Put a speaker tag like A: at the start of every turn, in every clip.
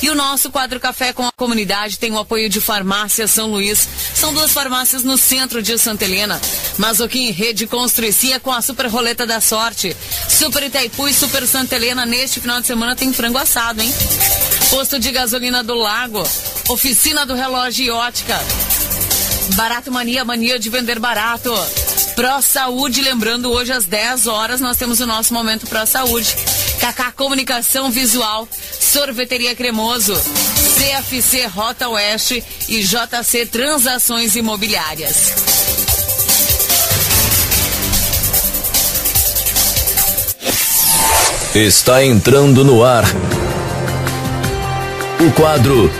A: E o nosso quadro Café com a Comunidade tem o apoio de Farmácia São Luís. São 2 farmácias no centro de Santa Helena. Mazoquim Rede Construcia com a Super Roleta da Sorte. Super Itaipu e Super Santa Helena. Neste final de semana tem frango assado, hein? Posto de gasolina do Lago. Oficina do Relógio e Ótica. Barato Mania, mania de vender barato. Pró Saúde, lembrando, hoje às 10 horas nós temos o nosso Momento Pró Saúde. Kaká Comunicação Visual, Sorveteria Cremoso, CFC Rota Oeste e JC Transações Imobiliárias.
B: Está entrando no ar o quadro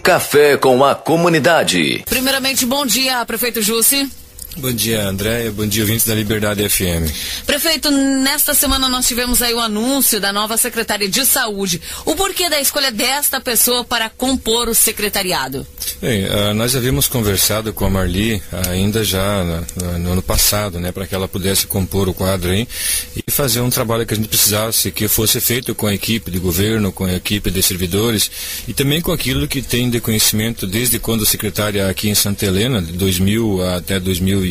B: Café com a Comunidade.
A: Primeiramente, bom dia, prefeito Jussi.
C: Bom dia, Andréia. Bom dia, ouvintes da Liberdade FM.
A: Prefeito, nesta semana nós tivemos aí o anúncio da nova secretária de Saúde. O porquê da escolha desta pessoa para compor o secretariado?
C: Bem, nós havíamos conversado com a Marli ainda já no ano passado, né, para que ela pudesse compor o quadro aí e fazer um trabalho que a gente precisasse que fosse feito com a equipe de governo, com a equipe de servidores e também com aquilo que tem de conhecimento desde quando secretária aqui em Santa Helena, de 2000 até 2004,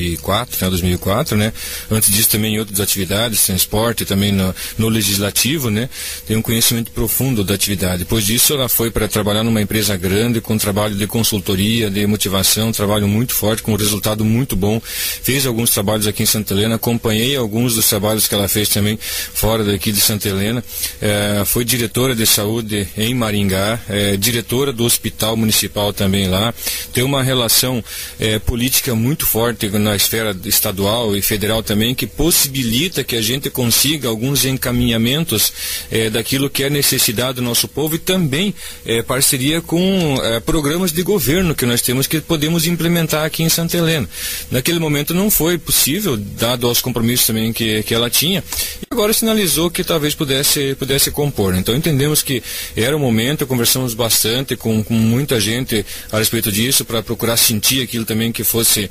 C: né? Antes disso também em outras atividades, transporte, também no legislativo, né? Tem um conhecimento profundo da atividade. Depois disso ela foi para trabalhar numa empresa grande, com trabalho de consultoria, de motivação, um trabalho muito forte, com um resultado muito bom. Fez alguns trabalhos aqui em Santa Helena, acompanhei alguns dos trabalhos que ela fez também fora daqui de Santa Helena. Foi diretora de saúde em Maringá, diretora do hospital municipal também lá. Tem uma relação política muito forte na esfera estadual e federal também, que possibilita que a gente consiga alguns encaminhamentos daquilo que é necessidade do nosso povo e também parceria com programas de governo que nós temos que podemos implementar aqui em Santa Helena. Naquele momento não foi possível, dado aos compromissos também que ela tinha, e agora sinalizou que talvez pudesse compor. Então entendemos que era o momento, conversamos bastante com muita gente a respeito disso, para procurar sentir aquilo também que fosse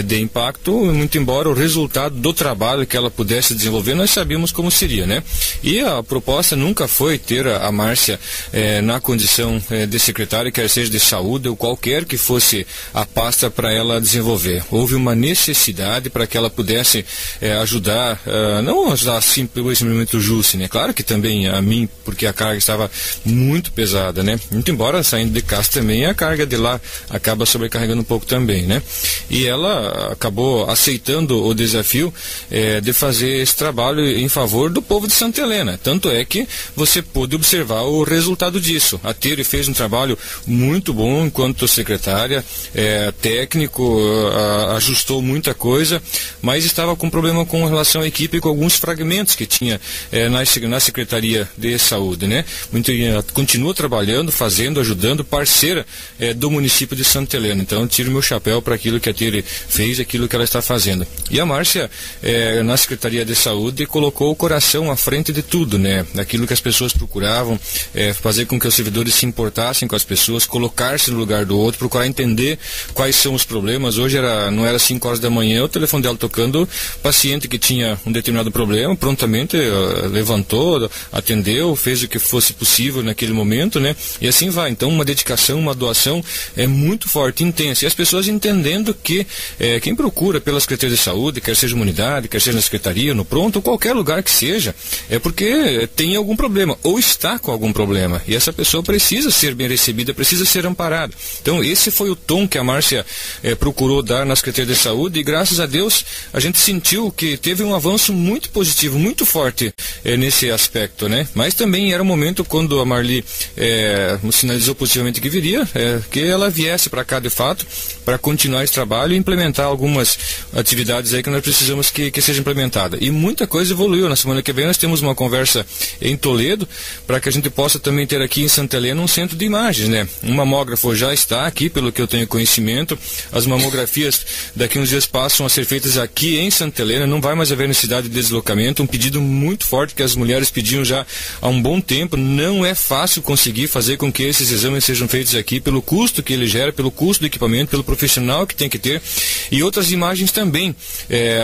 C: de impacto, muito embora o resultado do trabalho que ela pudesse desenvolver, nós sabíamos como seria, né? E a proposta nunca foi ter a Márcia na condição de secretária, quer seja de saúde ou qualquer que fosse a pasta para ela desenvolver. Houve uma necessidade para que ela pudesse ajudar, não ajudar simplesmente o Jussi, né? Claro que também a mim, porque a carga estava muito pesada, né? Muito embora saindo de casa também, a carga de lá acaba sobrecarregando um pouco também, né? E ela acabou aceitando o desafio de fazer esse trabalho em favor do povo de Santa Helena. Tanto é que você pôde observar o resultado disso. A Tere fez um trabalho muito bom enquanto secretária, técnico, ajustou muita coisa, mas estava com problema com relação à equipe, com alguns fragmentos que tinha na Secretaria de Saúde, né? Continua trabalhando, fazendo, ajudando, parceira do município de Santa Helena. Então, tiro meu chapéu para aquilo que a Tere fez, aquilo que ela está fazendo. E a Márcia, na Secretaria de Saúde, colocou o coração à frente de tudo, né? Aquilo que as pessoas procuravam, fazer com que os servidores se importassem com as pessoas, colocar-se no lugar do outro, procurar entender quais são os problemas. Hoje não era 5 horas da manhã, o telefone dela tocando, paciente que tinha um determinado problema, prontamente levantou, atendeu, fez o que fosse possível naquele momento, né? E assim vai. Então, uma dedicação, uma doação muito forte, intensa. E as pessoas entendendo que quem procura pela Secretaria de Saúde, quer seja uma unidade, quer seja na Secretaria, no pronto, ou qualquer lugar que seja, é porque tem algum problema, ou está com algum problema. E essa pessoa precisa ser bem recebida, precisa ser amparada. Então, esse foi o tom que a Márcia procurou dar na Secretaria de Saúde, e graças a Deus a gente sentiu que teve um avanço muito positivo, muito forte nesse aspecto, né? Mas também era um momento quando a Marli sinalizou positivamente que viria, que ela viesse para cá de fato, para continuar esse trabalho e implementar algumas atividades aí que nós precisamos que seja implementada. E muita coisa evoluiu. Na semana que vem nós temos uma conversa em Toledo, para que a gente possa também ter aqui em Santa Helena um centro de imagens, né? Um mamógrafo já está aqui, pelo que eu tenho conhecimento. As mamografias daqui uns dias passam a ser feitas aqui em Santa Helena, não vai mais haver necessidade de deslocamento, um pedido muito forte que as mulheres pediam já há um bom tempo. Não é fácil conseguir fazer com que esses exames sejam feitos aqui, pelo custo que ele gera, pelo custo do equipamento, pelo profissional profissional que tem que ter, e outras imagens também,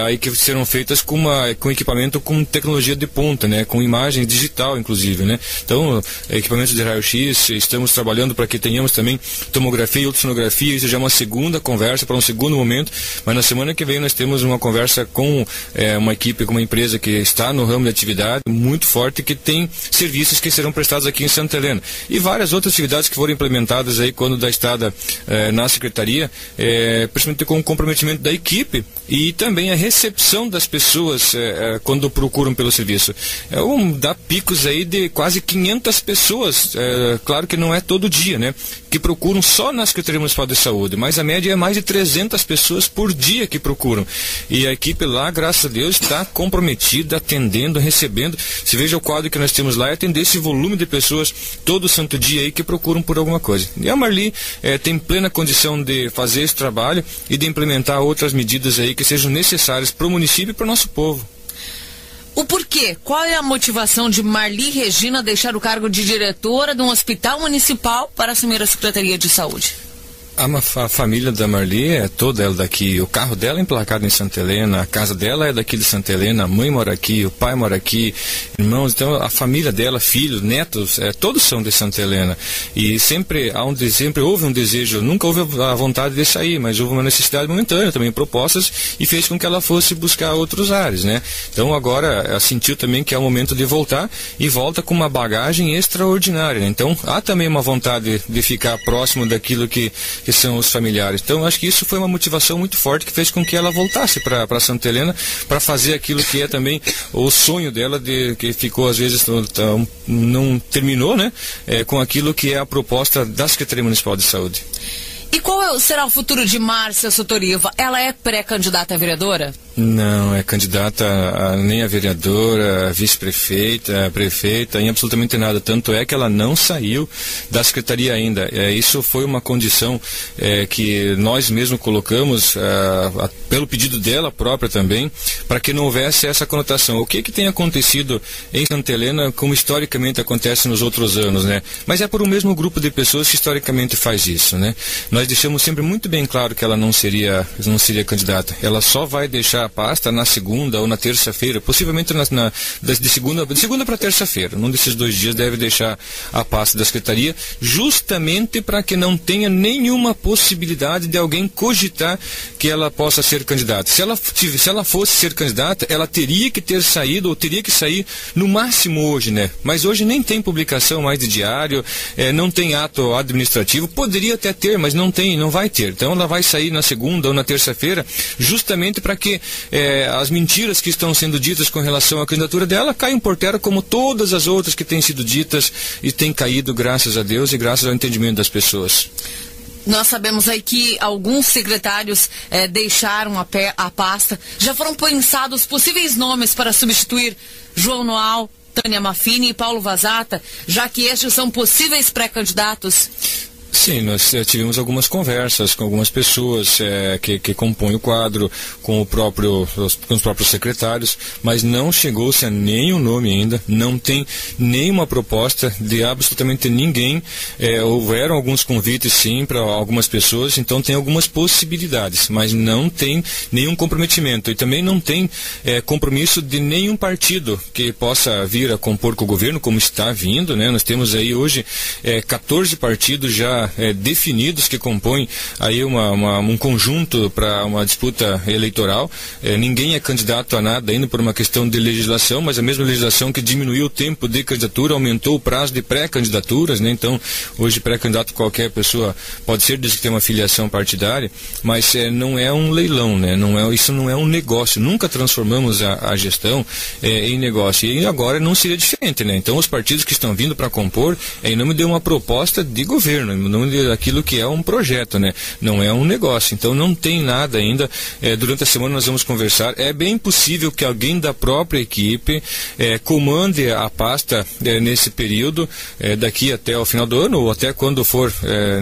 C: aí que serão feitas com equipamento com tecnologia de ponta, né? Com imagem digital, inclusive, né? Então, equipamentos de raio-x, estamos trabalhando para que tenhamos também tomografia e ultrassonografia. Isso já é uma segunda conversa, para um segundo momento, mas na semana que vem nós temos uma conversa com uma equipe, com uma empresa que está no ramo de atividade muito forte, que tem serviços que serão prestados aqui em Santa Helena, e várias outras atividades que foram implementadas aí quando da estada na secretaria, principalmente com o comprometimento da equipe e também a recepção das pessoas quando procuram pelo serviço. Dá picos aí de quase 500 pessoas, claro que não é todo dia, né, que procuram só na Secretaria Municipal de Saúde, mas a média é mais de 300 pessoas por dia que procuram, e a equipe lá, graças a Deus, está comprometida, atendendo, recebendo. Se veja o quadro que nós temos lá, é atender esse volume de pessoas todo santo dia aí que procuram por alguma coisa. E a Marli tem plena condição de fazer esse trabalho e de implementar outras medidas aí que sejam necessárias para o município e para o nosso povo.
A: O porquê? Qual é a motivação de Marli Regina deixar o cargo de diretora de um hospital municipal para assumir a Secretaria de Saúde?
C: A família da Marli é toda ela daqui. O carro dela é emplacado em Santa Helena, a casa dela é daqui de Santa Helena, a mãe mora aqui, o pai mora aqui, irmãos. Então a família dela, filhos, netos, todos são de Santa Helena. E sempre houve um desejo, nunca houve a vontade de sair, mas houve uma necessidade momentânea, também propostas, e fez com que ela fosse buscar outros ares, né? Então agora ela sentiu também que é o momento de voltar, e volta com uma bagagem extraordinária, né? Então há também uma vontade de ficar próximo daquilo que são os familiares. Então acho que isso foi uma motivação muito forte que fez com que ela voltasse para Santa Helena, para fazer aquilo que é também o sonho dela, que ficou às vezes não terminou, né? Com aquilo que é a proposta da Secretaria Municipal de Saúde.
A: E qual será o futuro de Márcia Sotoriva? Ela é pré-candidata a vereadora?
C: Não, é candidata nem a vereadora, a vice-prefeita, a prefeita, em absolutamente nada. Tanto é que ela não saiu da secretaria ainda. Isso foi uma condição que nós mesmos colocamos, pelo pedido dela própria também, para que não houvesse essa conotação. O que tem acontecido em Santa Helena, como historicamente acontece nos outros anos, né? Mas é por um mesmo grupo de pessoas que historicamente faz isso, né? Nós deixamos sempre muito bem claro que ela não seria candidata. Ela só vai deixar a pasta na segunda ou na terça-feira, possivelmente de segunda para terça-feira. Num desses 2 dias deve deixar a pasta da secretaria, justamente para que não tenha nenhuma possibilidade de alguém cogitar que ela possa ser candidata. Se ela fosse ser candidata, ela teria que ter saído, ou teria que sair no máximo hoje, né? Mas hoje nem tem publicação mais de diário, não tem ato administrativo, poderia até ter, mas não vai ter. Então ela vai sair na segunda ou na terça-feira, justamente para que as mentiras que estão sendo ditas com relação à candidatura dela caiam por terra, como todas as outras que têm sido ditas e têm caído, graças a Deus e graças ao entendimento das pessoas.
A: Nós sabemos aí que alguns secretários deixaram a pasta. Já foram pensados possíveis nomes para substituir João Noal, Tânia Maffini e Paulo Vazata, já que estes são possíveis pré-candidatos?
C: Sim, nós tivemos algumas conversas com algumas pessoas que compõem o quadro, com os próprios secretários, mas não chegou-se a nenhum nome ainda, não tem nenhuma proposta de absolutamente ninguém. Houveram alguns convites, sim, para algumas pessoas, então tem algumas possibilidades, mas não tem nenhum comprometimento, e também não tem compromisso de nenhum partido que possa vir a compor com o governo, como está vindo, né? Nós temos aí hoje 14 partidos já definidos que compõem aí um conjunto para uma disputa eleitoral. Ninguém é candidato a nada ainda por uma questão de legislação, mas a mesma legislação que diminuiu o tempo de candidatura, aumentou o prazo de pré-candidaturas, né? Então, hoje pré-candidato qualquer pessoa pode ser, desde que tem uma filiação partidária, mas não é um leilão, né? Isso não é um negócio. Nunca transformamos a gestão em negócio. E agora não seria diferente, né? Então, os partidos que estão vindo para compor em nome de uma proposta de governo, em nome daquilo que é um projeto, né? Não é um negócio. Então não tem nada ainda. Durante a semana nós vamos conversar. É bem possível que alguém da própria equipe comande a pasta nesse período, daqui até o final do ano, ou até quando for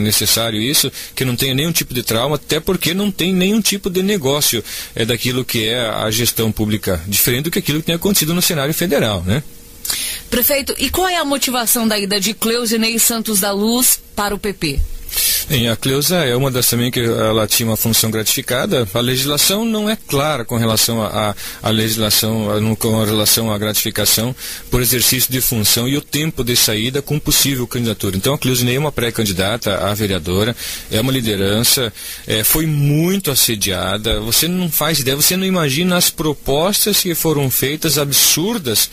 C: necessário isso, que não tenha nenhum tipo de trauma, até porque não tem nenhum tipo de negócio daquilo que é a gestão pública, diferente do que aquilo que tem acontecido no cenário federal, né?
A: Prefeito, e qual é a motivação da ida de Cleusinei Santos da Luz para o PP?
C: Bem, a Cleusa é uma das também que ela tinha uma função gratificada. A legislação não é clara com relação à legislação, com relação à gratificação por exercício de função e o tempo de saída com possível candidatura. Então a Cleusinei é uma pré-candidata à vereadora, é uma liderança, foi muito assediada. Você não faz ideia, você não imagina as propostas que foram feitas absurdas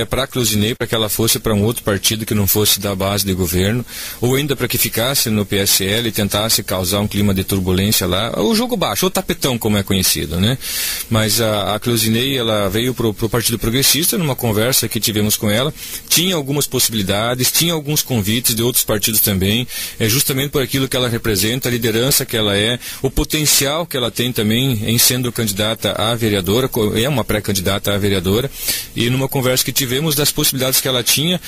C: para a Cleusinei, para que ela fosse para um outro partido que não fosse da base de governo, ou ainda para que ficasse no PSL e tentasse causar um clima de turbulência lá, o jogo baixo, o tapetão como é conhecido, né? Mas a Cleusinei, ela veio pro Partido Progressista numa conversa que tivemos com ela, tinha algumas possibilidades, tinha alguns convites de outros partidos também, justamente por aquilo que ela representa, a liderança que ela o potencial que ela tem também em sendo candidata à vereadora, é uma pré-candidata à vereadora, e numa conversa que tivemos das possibilidades que ela tinha,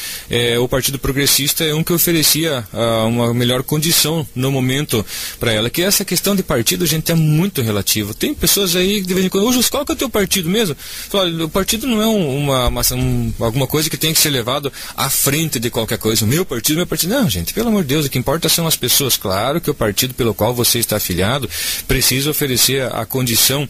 C: o Partido Progressista é um que oferecia uma melhor condição no momento para ela, que essa questão de partido, gente, é muito relativo. Tem pessoas aí que de vez em quando, qual que é o teu partido mesmo? Fala, o partido não é alguma coisa que tem que ser levado à frente de qualquer coisa. O meu partido, não, gente, pelo amor de Deus, o que importa são as pessoas. Claro que o partido pelo qual você está afiliado precisa oferecer a condição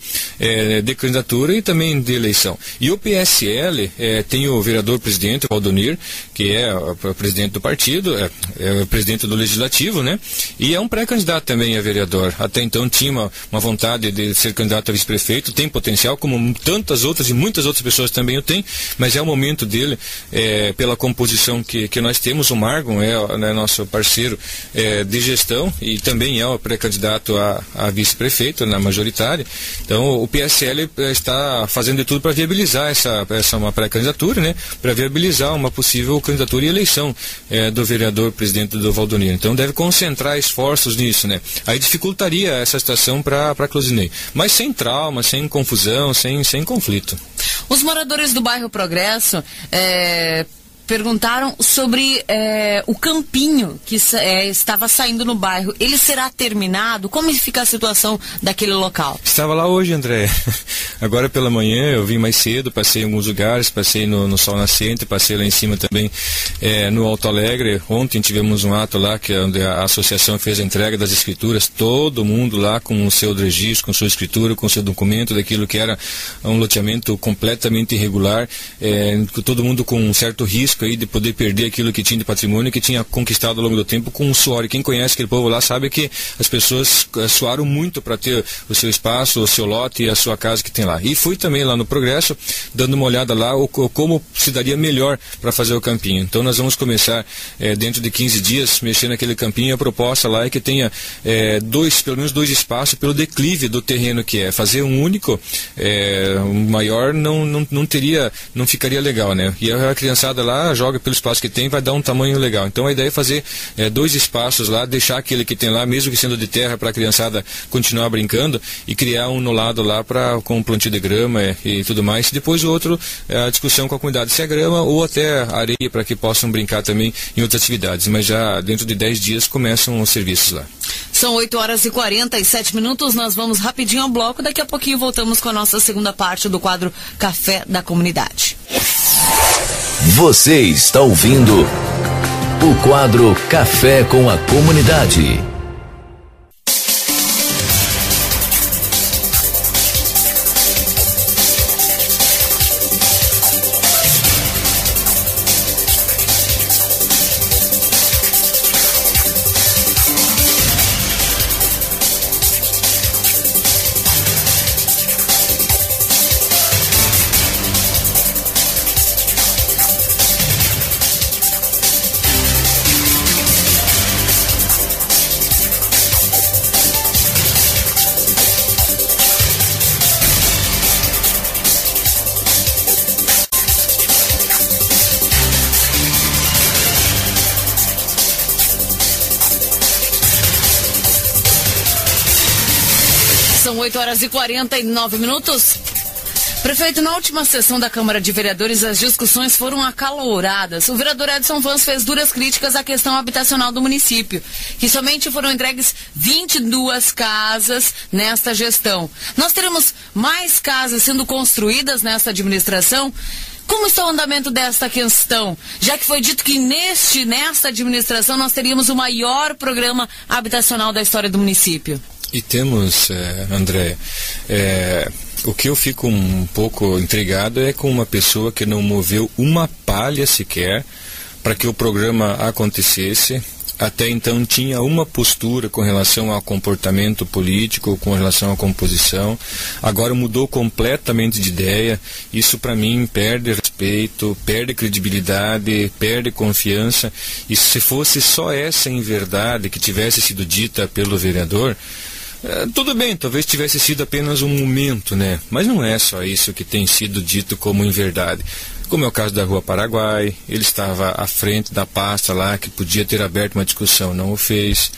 C: de candidatura e também de eleição. E o PSL tem o vereador-presidente, Valdonir, que é o presidente do partido, é o presidente do Legislativo, né? E é um pré-candidato também a vereador. Até então tinha uma vontade de ser candidato a vice-prefeito, tem potencial, como tantas outras e muitas outras pessoas também o têm, mas é o momento dele, pela composição que nós temos. O Margon é nosso parceiro de gestão e também é o pré-candidato a vice-prefeito na majoritária. Então o PSL está fazendo de tudo para viabilizar essa uma pré-candidatura, né? Para viabilizar uma possível candidatura e eleição do vereador-presidente do Valdonir. Então deve concentrar esforços nisso, né? Aí dificultaria essa situação para a Cleusinei, mas sem trauma, sem confusão, sem conflito.
A: Os moradores do bairro Progresso perguntaram sobre o campinho que estava saindo no bairro. Ele será terminado? Como fica a situação daquele local?
C: Estava lá hoje, André. Agora pela manhã eu vim mais cedo, passei em alguns lugares, passei no Sol Nascente, passei lá em cima também no Alto Alegre. Ontem tivemos um ato lá onde a associação fez a entrega das escrituras, todo mundo lá com o seu registro, com sua escritura, com o seu documento daquilo que era um loteamento completamente irregular, todo mundo com um certo risco aí de poder perder aquilo que tinha de patrimônio, que tinha conquistado ao longo do tempo com o suor. E quem conhece aquele povo lá sabe que as pessoas suaram muito para ter o seu espaço, o seu lote e a sua casa que tem lá. E fui também lá no Progresso, dando uma olhada lá como se daria melhor para fazer o campinho. Então nós vamos começar dentro de 15 dias, mexer naquele campinho. E a proposta lá é que tenha pelo menos dois espaços pelo declive do terreno que é. Fazer um único, um maior, não ficaria legal, né? E a criançada lá joga pelo espaço que tem, vai dar um tamanho legal. Então a ideia é fazer dois espaços lá, deixar aquele que tem lá, mesmo que sendo de terra, para a criançada continuar brincando, e criar um no lado lá com plantio de grama e tudo mais. Depois o outro, a discussão com a comunidade, se é grama ou até areia, para que possam brincar também em outras atividades. Mas já dentro de 10 dias começam os serviços lá.
A: São 8h47, nós vamos rapidinho ao bloco, daqui a pouquinho voltamos com a nossa segunda parte do quadro Café da Comunidade.
B: Você está ouvindo o quadro Café com a Comunidade.
A: São 8h49. Prefeito, na última sessão da Câmara de Vereadores, as discussões foram acaloradas. O vereador Edson Vans fez duras críticas à questão habitacional do município, que somente foram entregues 22 casas nesta gestão. Nós teremos mais casas sendo construídas nesta administração? Como está o andamento desta questão? Já que foi dito que nesta administração nós teríamos o maior programa habitacional da história do município.
C: E temos, André, o que eu fico um pouco intrigado é com uma pessoa que não moveu uma palha sequer para que o programa acontecesse. Até então tinha uma postura com relação ao comportamento político, com relação à composição. Agora mudou completamente de ideia. Isso para mim perde respeito, perde credibilidade, perde confiança. E se fosse só essa inverdade que tivesse sido dita pelo vereador, tudo bem, talvez tivesse sido apenas um momento, né? Mas não é só isso que tem sido dito como inverdade. Como é o caso da Rua Paraguai, ele estava à frente da pasta lá que podia ter aberto uma discussão, não o fez.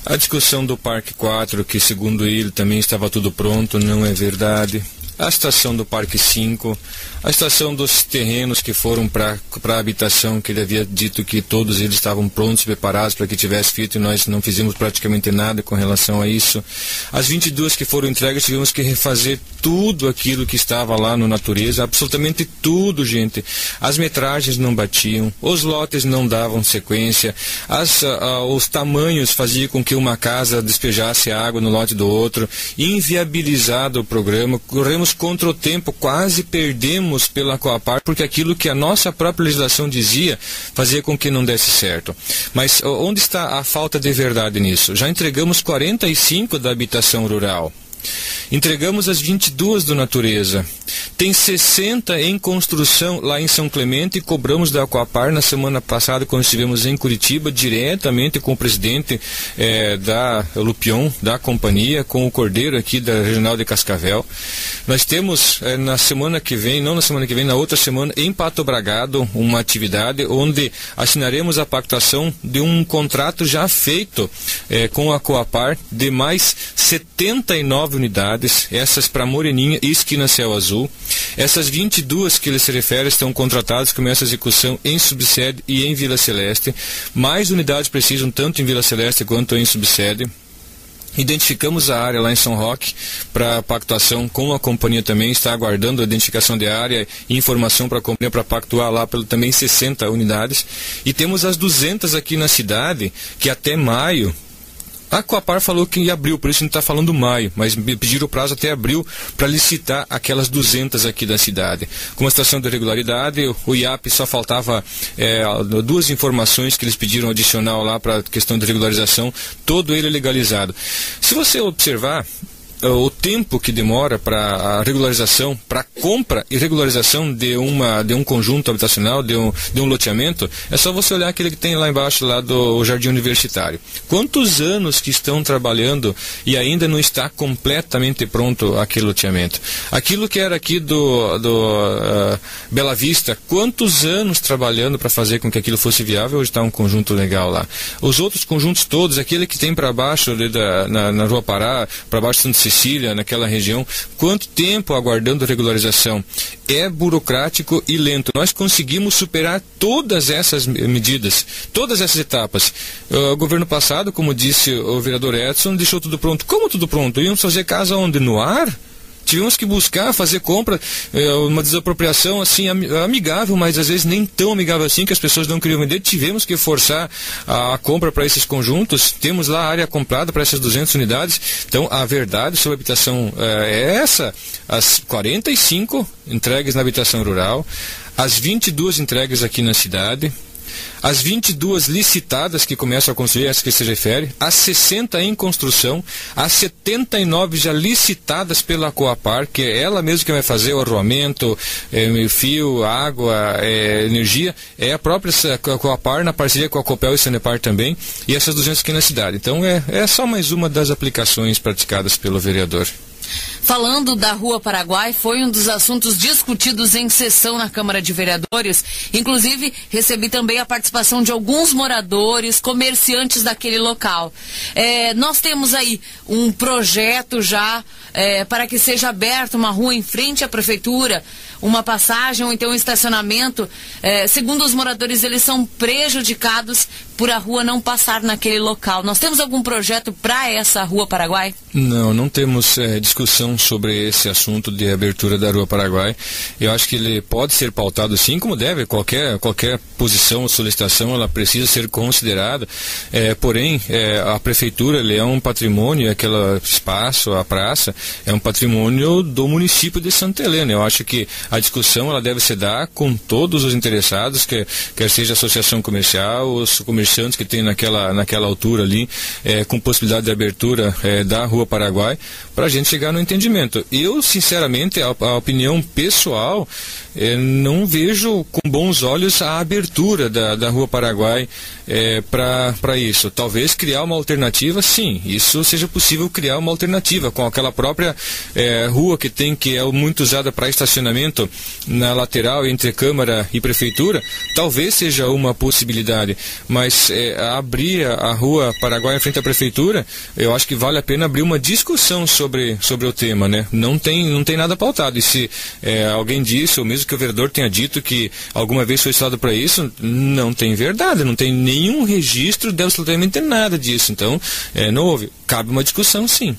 C: A discussão do Parque 4, que segundo ele também estava tudo pronto, não é verdade. A situação do Parque 5, a situação dos terrenos que foram para a habitação, que ele havia dito que todos eles estavam prontos, preparados para que tivesse feito, e nós não fizemos praticamente nada com relação a isso. As 22 que foram entregues, tivemos que refazer tudo aquilo que estava lá no Natureza, absolutamente tudo, gente. As metragens não batiam, os lotes não davam sequência, os tamanhos faziam com que uma casa despejasse água no lote do outro, inviabilizado o programa, corremos contra o tempo, quase perdemos pela Coapar, porque aquilo que a nossa própria legislação dizia fazia com que não desse certo. Mas onde está a falta de verdade nisso? Já entregamos 45 da habitação rural. Entregamos as 22 do Natureza. Tem 60 em construção lá em São Clemente e cobramos da Coapar na semana passada, quando estivemos em Curitiba, diretamente com o presidente da Lupion, da companhia, com o Cordeiro aqui da Regional de Cascavel. Nós temos na semana que vem, não na semana que vem, na outra semana, em Pato Bragado, uma atividade onde assinaremos a pactuação de um contrato já feito com a Coapar de mais 79 unidades, essas para Moreninha e Esquina Céu Azul. Essas 22 que ele se refere estão contratadas, começa a execução em Subsede e em Vila Celeste. Mais unidades precisam tanto em Vila Celeste quanto em Subsede. Identificamos a área lá em São Roque para pactuação com a companhia também, está aguardando a identificação de área e informação para a companhia para pactuar lá pelo também 60 unidades. E temos as 200 aqui na cidade, que até maio, a Coapar falou que em abril, por isso não está falando maio, mas pediram o prazo até abril para licitar aquelas 200 aqui da cidade. Com uma situação de irregularidade, o IAP só faltava duas informações que eles pediram adicional lá para a questão de regularização, todo ele legalizado. Se você observar o tempo que demora para a regularização, para a compra e regularização de um conjunto habitacional, de um loteamento, é só você olhar aquele que tem lá embaixo, lá do Jardim Universitário. Quantos anos que estão trabalhando e ainda não está completamente pronto aquele loteamento? Aquilo que era aqui do Bela Vista, quantos anos trabalhando para fazer com que aquilo fosse viável? Hoje está um conjunto legal lá. Os outros conjuntos todos, aquele que tem para baixo, ali na Rua Pará, para baixo de Santa Cecília, naquela região, quanto tempo aguardando regularização? É burocrático e lento. Nós conseguimos superar todas essas medidas, todas essas etapas. O governo passado, como disse o vereador Edson, deixou tudo pronto. Como tudo pronto? Íamos fazer casa onde? No ar? Tivemos que buscar, fazer compra, uma desapropriação assim amigável, mas às vezes nem tão amigável assim, que as pessoas não queriam vender. Tivemos que forçar a compra para esses conjuntos. Temos lá a área comprada para essas 200 unidades. Então, a verdade sobre a habitação é essa. As 45 entregues na habitação rural, as 22 entregues aqui na cidade, as 22 licitadas que começam a construir, essa que se refere, as 60 em construção, as 79 já licitadas pela Coapar, que é ela mesma que vai fazer o arruamento, fio, água, energia, é a própria Coapar, na parceria com a Copel e Sanepar também, e essas 200 aqui na cidade. Então é só mais uma das aplicações praticadas pelo vereador.
A: Falando da Rua Paraguai, foi um dos assuntos discutidos em sessão na Câmara de Vereadores. Inclusive, recebi também a participação de alguns moradores, comerciantes daquele local. Nós temos aí um projeto já para que seja aberta uma rua em frente à prefeitura, uma passagem ou então um estacionamento. Segundo os moradores, eles são prejudicados por a rua não passar naquele local. Nós temos algum projeto para essa Rua Paraguai?
C: Não temos discussão discussão sobre esse assunto de abertura da Rua Paraguai. Eu acho que ele pode ser pautado sim, como deve, qualquer posição ou solicitação, ela precisa ser considerada, porém, a prefeitura, ele é um patrimônio, aquele espaço, a praça, é um patrimônio do município de Santa Helena. Eu acho que a discussão, ela deve se dar com todos os interessados, quer seja a associação comercial, os comerciantes que tem naquela altura ali, com possibilidade de abertura da Rua Paraguai, para a gente chegar no entendimento. Eu, sinceramente, a opinião pessoal, não vejo com bons olhos a abertura da Rua Paraguai para isso. Talvez criar uma alternativa, sim, isso seja possível criar uma alternativa com aquela própria rua que é muito usada para estacionamento na lateral entre Câmara e Prefeitura, talvez seja uma possibilidade, mas abrir a Rua Paraguai em frente à Prefeitura, eu acho que vale a pena abrir uma discussão sobre o tema, né? Não tem nada pautado, e se alguém disse, ou mesmo que o vereador tenha dito que alguma vez foi estudado para isso, não tem verdade, não tem nenhum registro de absolutamente nada disso. Então, não houve. Cabe uma discussão, sim.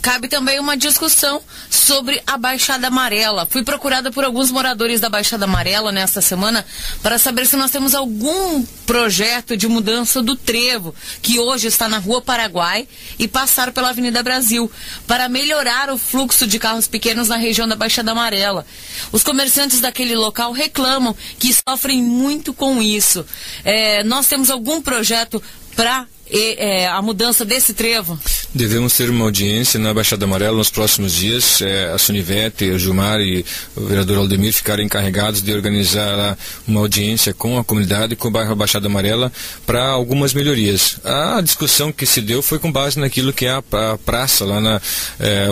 A: Cabe também uma discussão sobre a Baixada Amarela. Fui procurada por alguns moradores da Baixada Amarela nesta semana para saber se nós temos algum projeto de mudança do trevo, que hoje está na Rua Paraguai, e passar pela Avenida Brasil, para melhorar o fluxo de carros pequenos na região da Baixada Amarela. Os comerciantes daquele local reclamam que sofrem muito com isso. Nós temos algum projeto para a mudança desse trevo?
C: Devemos ter uma audiência na Baixada Amarela nos próximos dias. A Sunivete, o Gilmar e o vereador Aldemir ficaram encarregados de organizar uma audiência com a comunidade, com o bairro Baixada Amarela, para algumas melhorias. A discussão que se deu foi com base naquilo que é a praça, lá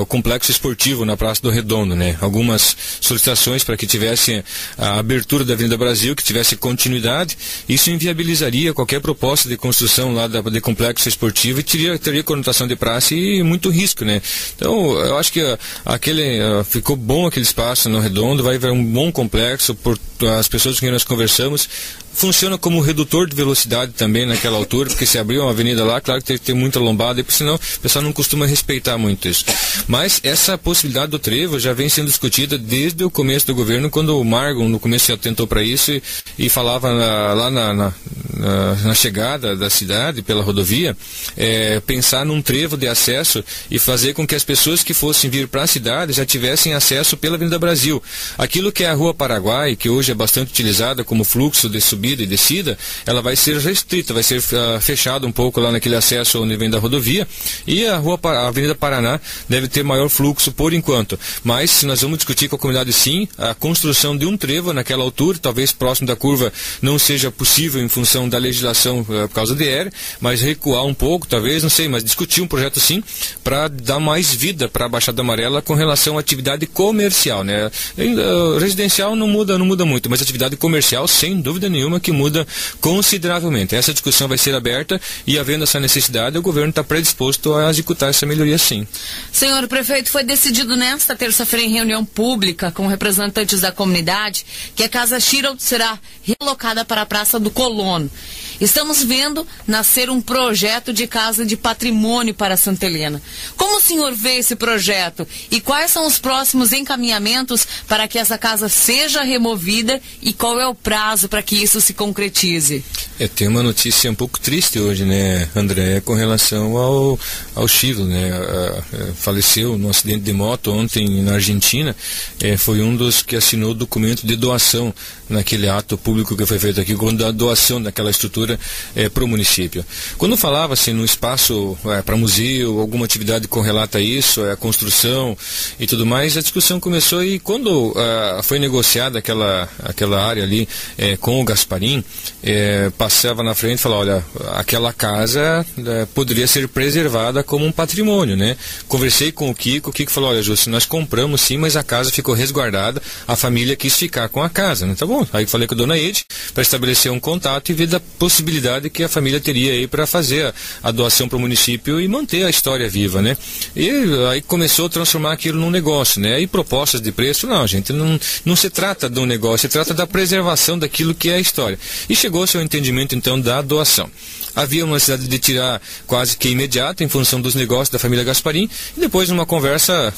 C: o complexo esportivo na Praça do Redondo, né? Algumas solicitações para que tivesse a abertura da Avenida Brasil, que tivesse continuidade. Isso inviabilizaria qualquer proposta de construção lá de complexo esportivo e teria conotação de praça e muito risco, né? Então, eu acho que ficou bom aquele espaço no Redondo, vai haver um bom complexo, por as pessoas com quem nós conversamos. Funciona como redutor de velocidade também naquela altura, porque se abrir uma avenida lá, claro que tem que ter muita lombada, e por senão o pessoal não costuma respeitar muito isso. Mas essa possibilidade do trevo já vem sendo discutida desde o começo do governo, quando o Margon no começo já tentou para isso e falava lá na chegada da cidade pela rodovia, pensar num trevo de acesso e fazer com que as pessoas que fossem vir para a cidade já tivessem acesso pela Avenida Brasil. Aquilo que é a Rua Paraguai, que hoje é bastante utilizada como fluxo de subida e descida, ela vai ser restrita, vai ser fechada um pouco lá naquele acesso onde vem da rodovia, e a Avenida Paraná deve ter maior fluxo por enquanto. Mas se nós vamos discutir com a comunidade, sim, a construção de um trevo naquela altura, talvez próximo da curva não seja possível em função da legislação por causa de ER, mas recuar um pouco, talvez, não sei, mas discutir um projeto sim, para dar mais vida para a Baixada Amarela com relação à atividade comercial, né? Residencial não muda muito, mas atividade comercial, sem dúvida nenhuma, que muda consideravelmente. Essa discussão vai ser aberta e, havendo essa necessidade, o governo está predisposto a executar essa melhoria, sim.
A: Senhor prefeito, foi decidido nesta terça-feira em reunião pública com representantes da comunidade que a Casa Shirley será relocada para a Praça do Colono. Estamos vendo nascer um projeto de casa de patrimônio para Santa Helena. Como o senhor vê esse projeto e quais são os próximos encaminhamentos para que essa casa seja removida e qual é o prazo para que isso se concretize?
C: Tem uma notícia um pouco triste hoje, né, André, com relação ao Chilo, né? Faleceu num acidente de moto ontem na Argentina. Foi um dos que assinou o documento de doação naquele ato público que foi feito aqui, quando a doação daquela estrutura para o município. Quando falava-se no espaço para museu, alguma atividade correlata a isso, a construção e tudo mais, a discussão começou, e quando foi negociada aquela área ali com o Gasparim, passava na frente e falava, olha, aquela casa poderia ser preservada como um patrimônio, né? Conversei com o Kiko falou, olha, Júcio, nós compramos sim, mas a casa ficou resguardada, a família quis ficar com a casa, né? Tá bom, aí falei com a dona Ede para estabelecer um contato e ver da possibilidade que a família teria aí para fazer a doação para o município e manter a história viva, né? E aí começou a transformar aquilo num negócio, né? E propostas de preço, não, gente, não se trata de um negócio, se trata da preservação daquilo que é a história. E chegou-se ao entendimento, então, da doação. havia uma necessidade de tirar quase que imediata em função dos negócios da família Gasparim, e depois numa conversa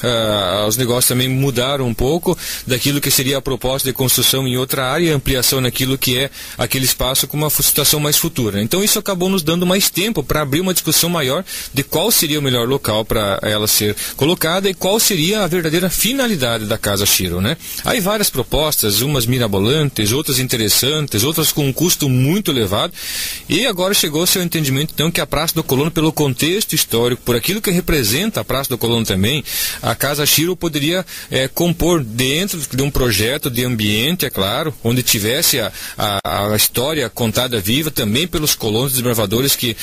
C: os negócios também mudaram um pouco daquilo que seria a proposta de construção em outra área, ampliação naquilo que é aquele espaço com uma situação mais futura. Então isso acabou nos dando mais tempo para abrir uma discussão maior de qual seria o melhor local para ela ser colocada e qual seria a verdadeira finalidade da Casa Chiro, né? Aí várias propostas, umas mirabolantes, outras interessantes, outras com um custo muito elevado, e agora chegou-se ao entendimento então que a Praça do Colono, pelo contexto histórico, por aquilo que representa a Praça do Colono também, a Casa Chiro poderia compor dentro de um projeto de ambiente, é claro, onde tivesse a história contada viva também pelos colonos desbravadores que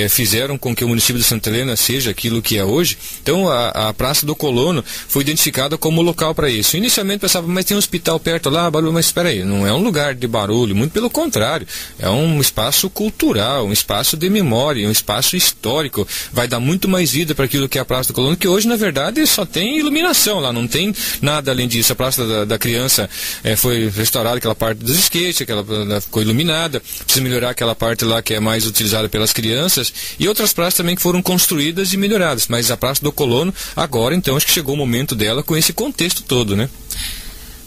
C: fizeram com que o município de Santa Helena seja aquilo que é hoje. Então a Praça do Colono foi identificada como local para isso. Inicialmente pensava, mas tem um hospital perto lá, barulho, mas espera aí, não é um lugar de barulho, muito pelo contrário, é um espaço cultural, um espaço de memória, um espaço histórico, vai dar muito mais vida para aquilo que é a Praça do Colono, que hoje na verdade só tem iluminação lá, não tem nada além disso. A Praça da Criança foi restaurada, aquela parte dos skates, aquela ficou iluminada, precisa melhorar aquela parte lá que é mais utilizada pelas crianças, e outras praças também que foram construídas e melhoradas, mas a Praça do Colono agora então acho que chegou o momento dela com esse contexto todo, né?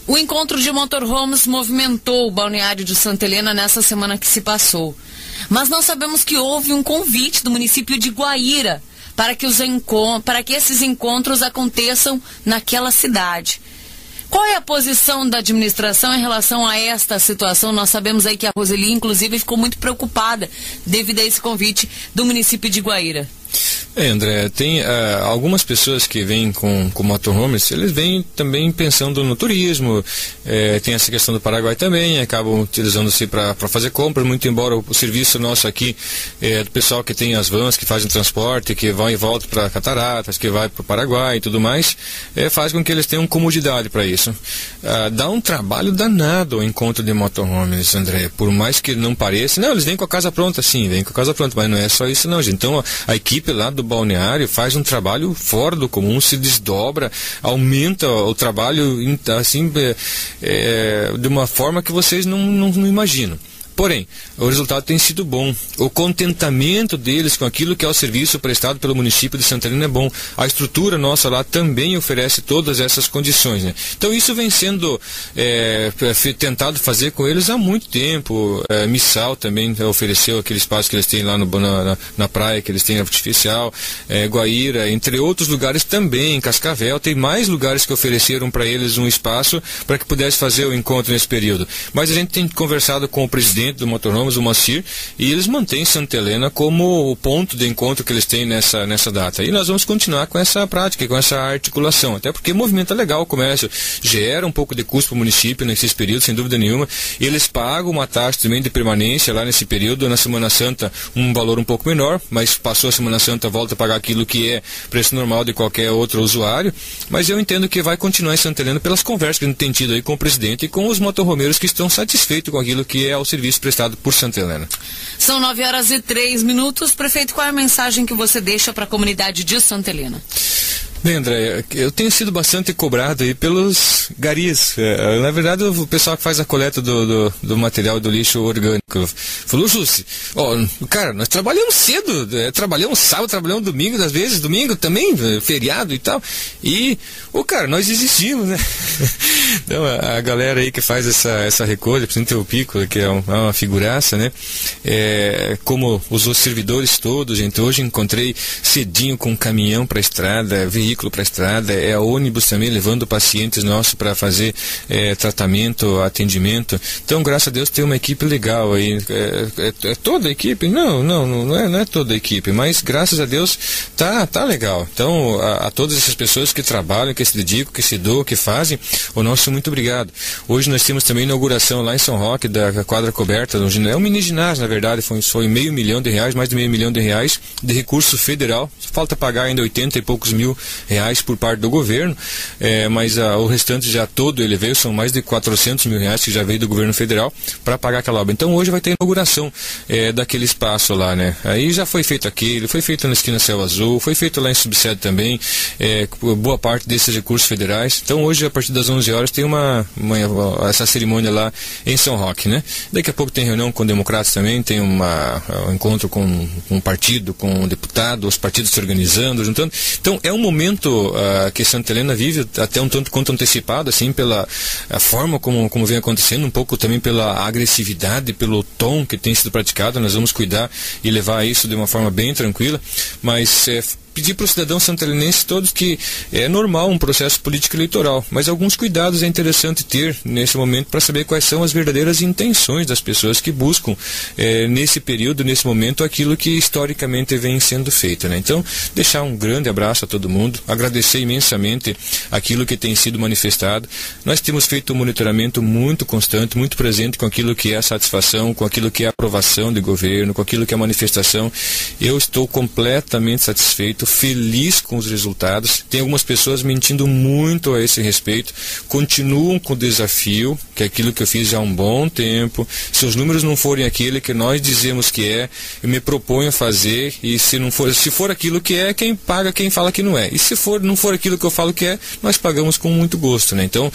A: O encontro de motorhomes movimentou o balneário de Santa Helena nessa semana que se passou. Mas nós sabemos que houve um convite do município de Guaíra para que esses encontros aconteçam naquela cidade. Qual é a posição da administração em relação a esta situação? Nós sabemos aí que a Roseli, inclusive, ficou muito preocupada devido a esse convite do município de Guaíra.
C: André, tem algumas pessoas que vêm com motorhomes, eles vêm também pensando no turismo, tem essa questão do Paraguai também, acabam utilizando-se para fazer compras, muito embora o serviço nosso aqui, do pessoal que tem as vans, que fazem transporte, que vai e volta para Cataratas, que vai para o Paraguai e tudo mais, faz com que eles tenham comodidade para isso. Dá um trabalho danado o encontro de motorhomes, André, por mais que não pareça, não, eles vêm com a casa pronta, sim, vêm com a casa pronta, mas não é só isso não, gente. Então a equipe lá do balneário faz um trabalho fora do comum, se desdobra, aumenta o trabalho assim, de uma forma que vocês não imaginam. Porém, o resultado tem sido bom. O contentamento deles com aquilo que é o serviço prestado pelo município de Santa Helena é bom. A estrutura nossa lá também oferece todas essas condições, né? Então isso vem sendo tentado fazer com eles há muito tempo. Missal também ofereceu aquele espaço que eles têm lá na praia, que eles têm artificial. Guaíra, entre outros lugares também. Cascavel, tem mais lugares que ofereceram para eles um espaço para que pudesse fazer o encontro nesse período. Mas a gente tem conversado com o presidente do Motorhomes, o Moacir, e eles mantêm Santa Helena como o ponto de encontro que eles têm nessa data. E nós vamos continuar com essa prática, com essa articulação, até porque movimenta legal o comércio, gera um pouco de custo para o município nesses períodos, sem dúvida nenhuma. Eles pagam uma taxa também de permanência lá nesse período, na Semana Santa um valor um pouco menor, mas passou a Semana Santa, volta a pagar aquilo que é preço normal de qualquer outro usuário. Mas eu entendo que vai continuar em Santa Helena pelas conversas que a gente tem tido aí com o presidente e com os motorhomeiros que estão satisfeitos com aquilo que é o serviço prestado por Santa Helena.
A: São 9h03. Prefeito, qual é a mensagem que você deixa para a comunidade de Santa Helena?
C: Bem, André, eu tenho sido bastante cobrado aí pelos garis. Na verdade, o pessoal que faz a coleta do material do lixo orgânico falou, Jussi, cara, nós trabalhamos cedo, trabalhamos sábado, trabalhamos domingo, às vezes, domingo também, feriado e tal, e, cara, nós existimos, né? Então, a galera aí que faz essa recolha, principalmente o Pico, que é uma figuraça, né? Como os servidores todos, gente, hoje encontrei cedinho com um caminhão para a estrada, veículo para a estrada, ônibus também levando pacientes nossos para fazer tratamento, atendimento. Então, graças a Deus, tem uma equipe legal aí. É toda a equipe? Não é toda a equipe, mas graças a Deus tá legal. Então, a todas essas pessoas que trabalham, que se dedicam, que se doam, que fazem, o nosso muito obrigado. Hoje nós temos também inauguração lá em São Roque da quadra coberta, é um mini ginásio, na verdade, foi R$500 mil, mais de R$500 mil de recurso federal. Falta pagar ainda 80 e poucos mil reais por parte do governo, mas o restante já todo ele veio, são mais de R$400 mil que já veio do governo federal para pagar aquela obra. Então hoje vai ter a inauguração daquele espaço lá, né? Aí já foi feito aquele, foi feito na esquina Céu Azul, foi feito lá em Subsede também, boa parte desses recursos federais. Então hoje, a partir das 11h, horas tem essa cerimônia lá em São Roque, né? Daqui a pouco tem reunião com democratas também, tem um encontro com um partido, com um deputado, os partidos se organizando, juntando. Então é um momento que Santa Helena vive até um tanto quanto antecipado, assim, pela a forma como vem acontecendo, um pouco também pela agressividade, pelo tom que tem sido praticado. Nós vamos cuidar e levar isso de uma forma bem tranquila, mas pedir para os cidadãos santalinenses todos que é normal um processo político eleitoral, mas alguns cuidados é interessante ter nesse momento para saber quais são as verdadeiras intenções das pessoas que buscam nesse período, nesse momento, aquilo que historicamente vem sendo feito, né? Então, deixar um grande abraço a todo mundo, agradecer imensamente aquilo que tem sido manifestado. Nós temos feito um monitoramento muito constante, muito presente com aquilo que é a satisfação, com aquilo que é a aprovação de governo, com aquilo que é a manifestação. Eu estou completamente satisfeito, feliz com os resultados. Tem algumas pessoas mentindo muito a esse respeito, continuam com o desafio, que é aquilo que eu fiz já há um bom tempo. Se os números não forem aquele que nós dizemos que é, eu me proponho a fazer, e se for aquilo que é, quem paga, quem fala que não é. E se não for aquilo que eu falo que é, nós pagamos com muito gosto, né? Então,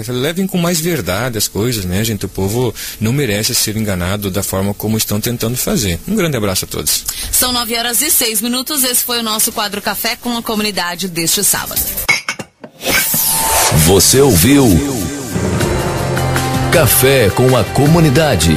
C: levem com mais verdade as coisas, né, gente? O povo não merece ser enganado da forma como estão tentando fazer. Um grande abraço a todos.
A: São 9h06. Esse foi o nosso quadro Café com a Comunidade deste sábado.
B: Você ouviu Café com a Comunidade.